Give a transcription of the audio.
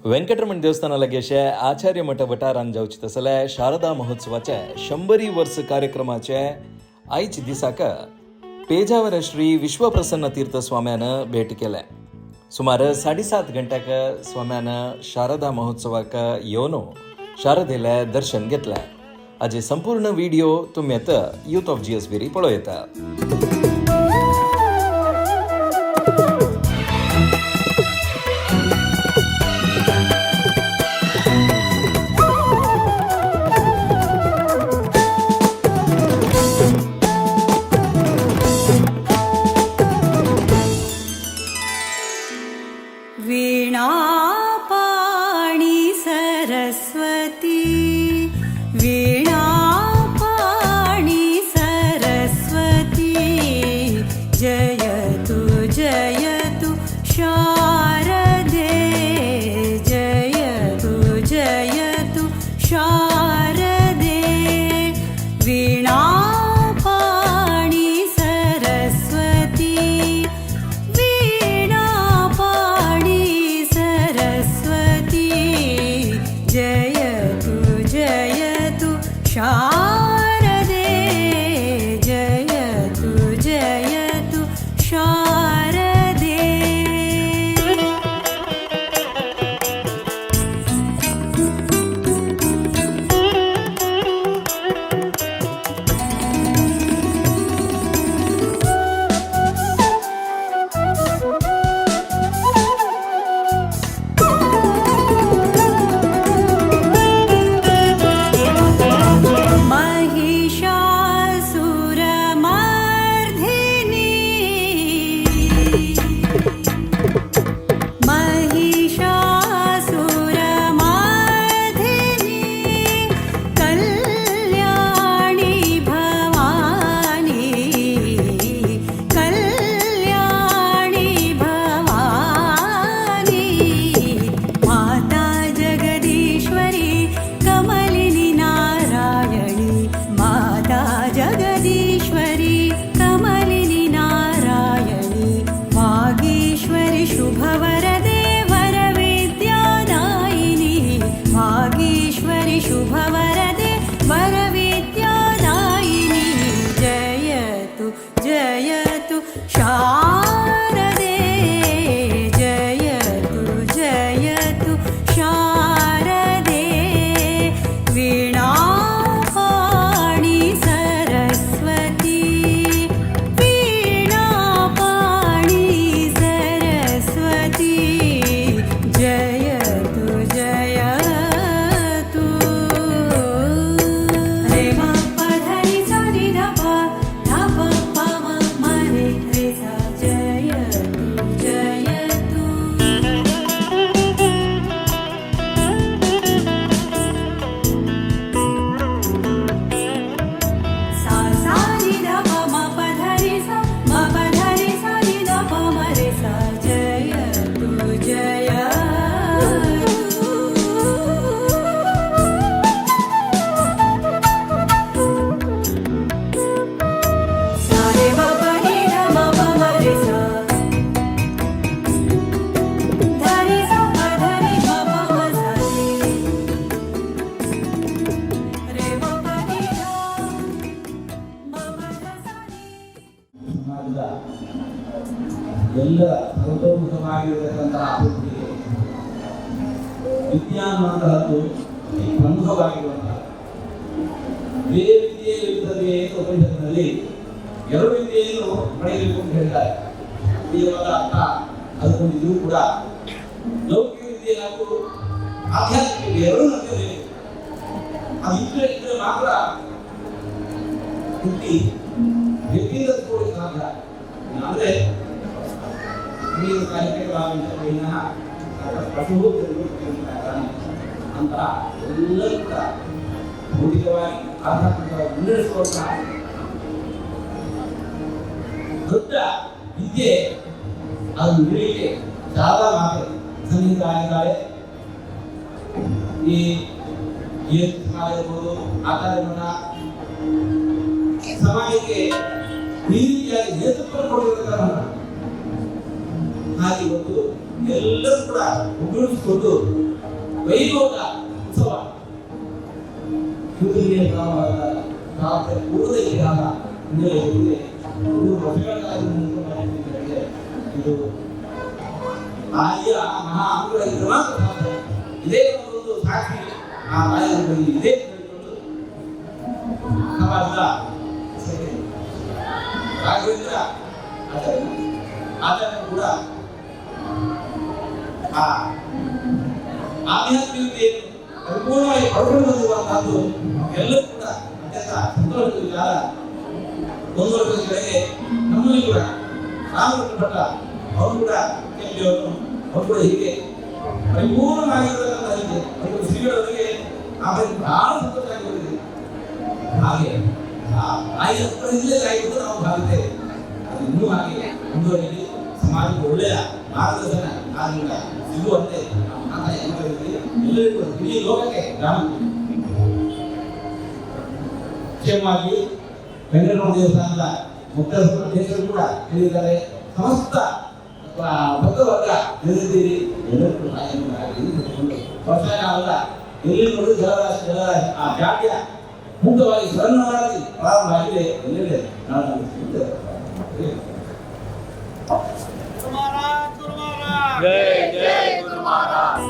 व्यंकटरमण देवस्थान लगेशे आचार्य मठ वटारान जावचे तसले शारदा महोत्सवाचे 100 वर्स कार्यक्रमाचे आयज दिसाक पेजावर श्री विश्वप्रसन्न तीर्थ स्वाम्यान भेट केले. सुमार 7:30 गंटೆಕ स्वाम्यान शारदा महोत्सवाक येवन शारदेले दर्शन घेतले. हाचे संपूर्ण व्हिडिओ तुम्ही आता यूथ ऑफ जीएस वेरी पळयता. वीणा पाणी सरस्वती, वीणा पाणी सरस्वती, जयतु जयतु शारदे, जयतु जयतु शारदे. वीणा पाणी सरस्वती, वीणा पाणी सरस्वती, जयतु जयतु शारदे, जयतु जयतु शारदे. शुभवरदे वरविद्यादायिनी, भागीश्वरि शुभवरदे वरविद्यादायिनी, जयतु जयतु शारदे, जयतु जयतु शारदे. वीणा पाणी सरस्वती, वीणा पाणी सरस्वती, जयतु जयतु. रे मा प धरि सा नि ध प प म म रे रे सा, जयतु जयतु. सा सा नि ध प म प धरि सा, म प धरि सा नि ध प म रे सा, जयतु जयतु. सा रे म प नि ध म प म रे सा, धरि सा प धरि म प म सा रे म प नि ध म प ध सा ನಿ. ಸಮಾಜದ ಎಲ್ಲ ಸರ್ವತೋಮುಖವಾಗಿರತಕ್ಕಂತಹ ಅಭಿವೃದ್ಧಿಗೆ ವಿಜ್ಞಾನವಂತಹದ್ದು ಪ್ರಮುಖವಾಗಿರುವಂತಹ ಬೇರೆ ವಿದ್ಯೆಯಲ್ಲಿರುತ್ತದೆ ಎಂದು ಉಪನಿಷತ್ತಿನಲ್ಲಿ 2 ವಿದ್ಯೆಯನ್ನು ಪಡೆಯಬೇಕು ಅಂತ ಹೇಳ್ತಾರೆ. ನಿಜವಾದ ಅರ್ಥ ಅದಕ್ಕೊಂದಿದ್ರೂ ಕೂಡ ಲೌಕಿಕ ವಿದ್ಯೆ ಹಾಗೂ ಆಧ್ಯಾತ್ಮಿಕ ಎರಡೂ ನಮಗೆ ಅದು ಇದ್ರೆ ಮಾತ್ರ ಹುಟ್ಟಿ ವ್ಯಕ್ತಿಯಿಂದ ಸಾಧ್ಯ. ಅಂದರೆ ನೀವು ಕಾರ್ಯಕ್ರಮ ಅಂತ ಎಲ್ಲರೂ ಕೂಡ ಭೌತಿಕವಾಗಿ ಆಧ್ಯಾತ್ಮಿಕವಾಗಿ ಮುನ್ನಡೆಸಿಕೊಳ್ಳುತ್ತಾ ದೊಡ್ಡ ವಿದ್ಯೆ ಅದನ್ನು ನೀಡಲಿಕ್ಕೆ ಶಾರದಾ ಮಾತೆ ಸನ್ನಿಹಿತರಾಗಿದ್ದಾರೆ. ಈ ಇರ್ಬೋದು ಆಚಾರ್ಯ ಮಠ ಸಮಾಜಕ್ಕೆ ಈ ರೀತಿಯಾಗಿ ನೇತೃತ್ವ ಕೊಟ್ಟಿರತಕ್ಕಂಥ ಹಾಗೆ ಇವತ್ತು ಎಲ್ಲರೂ ಕೂಡ ಉಪಯೋಗಿಸಿಕೊಂಡು ವೈಭವದ ಉತ್ಸವ. ಹಿಂದಿನ ಕಾಲದ ಕಾಲದ ಪೂರ್ವದಲ್ಲಿ ಕಾಲ ಹಿನ್ನೆಲೆಯಲ್ಲಿ 3 ವರ್ಷಗಳ ಕಾಲದಿಂದ ಇದು ಆರ್ಯ ಮಹಾ ಅನುಗ್ರಹದಿಂದ ಮಾತ್ರ ಸಾಧ್ಯ. ಇದೇ ಒಂದು ಸಾಕ್ಷಿ ಆ ರಾಯರಲ್ಲಿ ಇದೇ ಸಮಾಜದ ರಾಘವೇಂದ್ರ ಆಚಾರ್ಯ ಕೂಡ ಆ ಆಧ್ಯಾತ್ಮಿಕತೆಯನ್ನು ಪರಿಪೂರ್ಣವಾಗಿ ಪಡ್ಕೊಂಡು ಬಂದಿರುವಂತಹದ್ದು ಎಲ್ಲರೂ ಕೂಡ ಅತ್ಯಂತ ಸಂತೋಷದ ವಿಚಾರ. 1 ವರ್ಷದ ಕೆಳಗೆ ನಮ್ಮಲ್ಲಿ ಕೂಡ ರಾಮಕೃಷ್ಣ ಭಟ್ಟ ಅವರು ಕೂಡ ಅವರು ಕೂಡ ಹೀಗೆ ಪರಿಪೂರ್ಣವಾಗಿರತಕ್ಕಂಥ ಒಂದು ಶ್ರೀಗಳವರಿಗೆ ಆಮೇಲೆ ಬಹಳ ಸಂತೋಷ ಆಗಿರುತ್ತದೆ. ಹಾಗೆ ಆಯ್ಕೆ ಆಗಿರುವುದು ನಾವು ಭಾವಿಸ್ತೇವೆ. ಅದು ಇನ್ನೂ ಹಾಗೆ ಮುಂದುವರಿಯಲಿ, ಸಮಾಜಕ್ಕೆ ಒಳ್ಳೆಯ ಮಾರ್ಗದರ್ಶನ ಆದ್ದರಿಂದ ಸಿಗುವಂತೆ ಎಲ್ಲರಿಗೂ ಇಡೀ ಲೋಕಕ್ಕೆ ಕ್ಷೇಮವಾಗಿ ವೆಂಕಟರಮಣ ದೇವಸ್ಥಾನದ ಮುಖ್ಯಸ್ಥರು ಕೂಡ ಹೇಳಿದ್ದಾರೆ. ಸಮಸ್ತ ಭಕ್ತವರ್ಗ ಎಲ್ಲಿದ್ದೀರಿ ಎಲ್ಲರಿಗೂ ವರ್ಷಕಾಲ ಎಲ್ಲಿ ನೋಡಿದ್ರು ಜಲರಾಶಿ ಆ ಜಾತಿಯ ಮುಕ್ತವಾಗಿ ಸ್ವರ್ಣವಾಗಿ ಪ್ರಾರಂಭ ಆಗಿದೆ. ಎಲ್ಲೆಡೆ ನಾವು जय जय गुरु महाराज।